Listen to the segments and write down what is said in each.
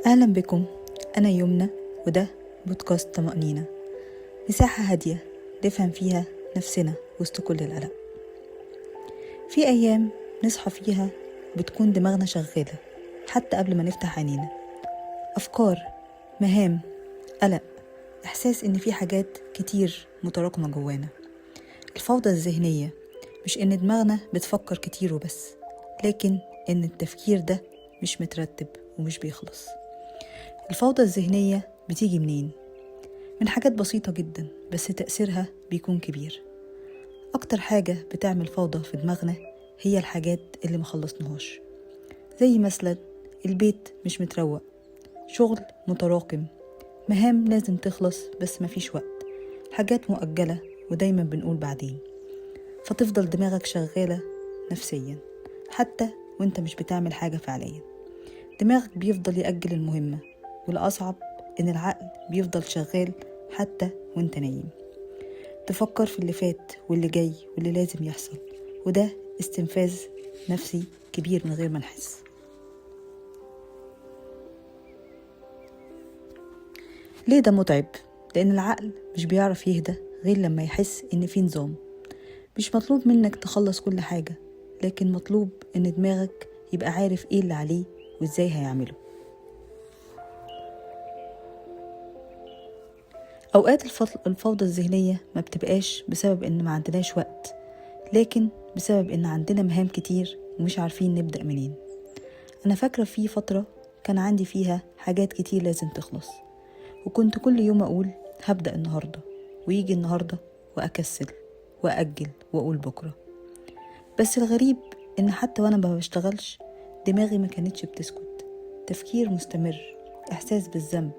أهلا بكم. أنا يمنى وده بودكاست طمأنينة، مساحة هادية نفهم فيها نفسنا وسط كل القلق. في أيام نصحى فيها بتكون دماغنا شغالة حتى قبل ما نفتح عينينا، أفكار، مهام، قلق، إحساس إن في حاجات كتير متراكمة جوانا. الفوضى الذهنية مش إن دماغنا بتفكر كتير وبس، لكن إن التفكير ده مش مترتب ومش بيخلص. الفوضى الذهنية بتيجي منين؟ من حاجات بسيطة جدا بس تأثيرها بيكون كبير. أكتر حاجة بتعمل فوضى في دماغنا هي الحاجات اللي مخلصناهاش، زي مثلا البيت مش متروق، شغل متراكم، مهام لازم تخلص بس مفيش وقت، حاجات مؤجلة ودايما بنقول بعدين. فتفضل دماغك شغالة نفسيا حتى وانت مش بتعمل حاجة فعليا. دماغك بيفضل يأجل المهمة، والأصعب إن العقل بيفضل شغال حتى وانت نايم، تفكر في اللي فات واللي جاي واللي لازم يحصل، وده استنفاذ نفسي كبير من غير ما نحس. ليه ده متعب؟ لأن العقل مش بيعرف يهدى غير لما يحس إن في نظام. مش مطلوب منك تخلص كل حاجة، لكن مطلوب إن دماغك يبقى عارف إيه اللي عليه وإزاي هيعمله. أوقات الفوضى الذهنية ما بتبقاش بسبب إن ما عندناش وقت، لكن بسبب إن عندنا مهام كتير ومش عارفين نبدأ منين. أنا فاكرة في فترة كان عندي فيها حاجات كتير لازم تخلص، وكنت كل يوم أقول هبدأ النهاردة، ويجي النهاردة وأكسل وأجل وأقول بكرة. بس الغريب إن حتى وأنا ما بشتغلش دماغي ما كانتش بتسكت، تفكير مستمر، إحساس بالذنب،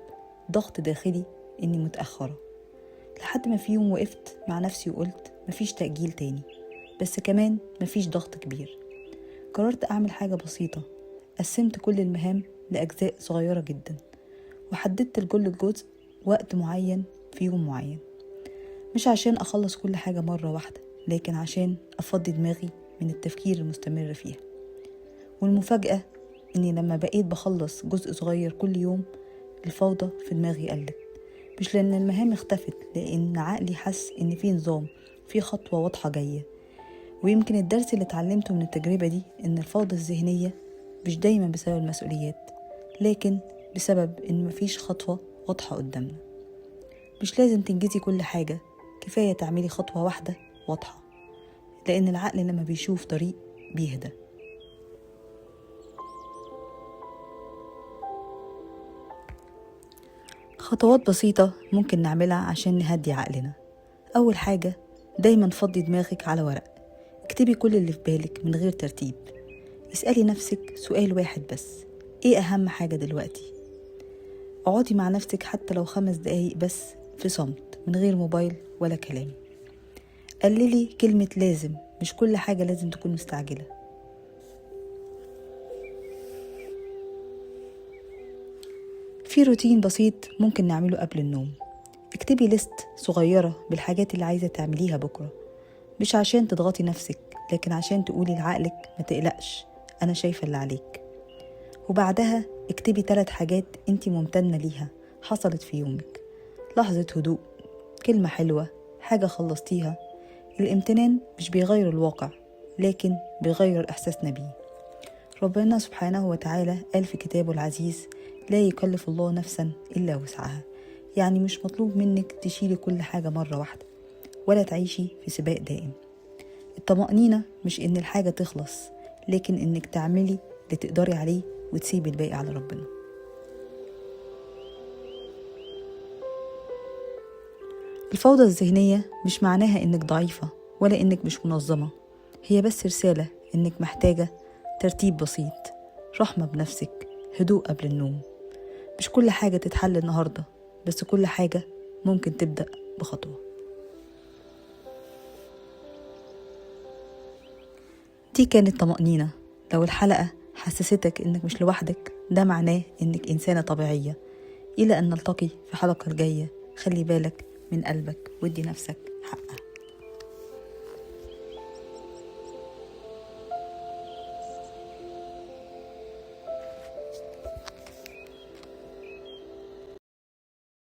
ضغط داخلي إني متأخرة، لحد ما في يوم وقفت مع نفسي وقلت مفيش تأجيل تاني، بس كمان مفيش ضغط كبير. قررت أعمل حاجة بسيطة، قسمت كل المهام لأجزاء صغيرة جدا، وحددت لكل جزء وقت معين في يوم معين، مش عشان أخلص كل حاجة مرة واحدة، لكن عشان أفضي دماغي من التفكير المستمر فيها. والمفاجأة إني لما بقيت بخلص جزء صغير كل يوم، الفوضى في دماغي قلت، مش لأن المهام اختفت، لأن عقلي حس إن في نظام، في خطوة واضحة جاية. ويمكن الدرس اللي اتعلمته من التجربة دي إن الفوضى الذهنية مش دايما بسبب المسؤوليات، لكن بسبب إن مفيش خطوة واضحة قدامنا. مش لازم تنجزي كل حاجة، كفاية تعملي خطوة واحدة واضحة، لأن العقل لما بيشوف طريق بيهدى. خطوات بسيطة ممكن نعملها عشان نهدي عقلنا. أول حاجة، دايما فضي دماغك على ورق، اكتبي كل اللي في بالك من غير ترتيب. اسألي نفسك سؤال واحد بس، ايه أهم حاجة دلوقتي؟ اقعدي مع نفسك حتى لو 5 دقايق بس في صمت من غير موبايل ولا كلام. قللي كلمة لازم، مش كل حاجة لازم تكون مستعجلة. في روتين بسيط ممكن نعمله قبل النوم، اكتبي ليست صغيرة بالحاجات اللي عايزة تعمليها بكرة، مش عشان تضغطي نفسك، لكن عشان تقولي لعقلك ما تقلقش، أنا شايفة اللي عليك. وبعدها اكتبي 3 حاجات انتي ممتنة ليها حصلت في يومك، لحظة هدوء، كلمة حلوة، حاجة خلصتيها. الامتنان مش بيغير الواقع، لكن بيغير إحساسنا بيه. ربنا سبحانه وتعالى قال في كتابه العزيز: لا يكلف الله نفسا إلا وسعها. يعني مش مطلوب منك تشيلي كل حاجة مرة واحدة، ولا تعيشي في سباق دائم. الطمأنينة مش إن الحاجة تخلص، لكن إنك تعملي اللي تقدري عليه وتسيبي الباقي على ربنا. الفوضى الذهنية مش معناها إنك ضعيفة ولا إنك مش منظمة، هي بس رسالة إنك محتاجة ترتيب بسيط، رحمة بنفسك، هدوء قبل النوم. مش كل حاجة تتحل النهاردة، بس كل حاجة ممكن تبدأ بخطوة. دي كانت طمأنينة. لو الحلقة حسستك إنك مش لوحدك، ده معناه إنك إنسانة طبيعية. إلى أن نلتقي في حلقة الجاية، خلي بالك من قلبك وادي نفسك حقها.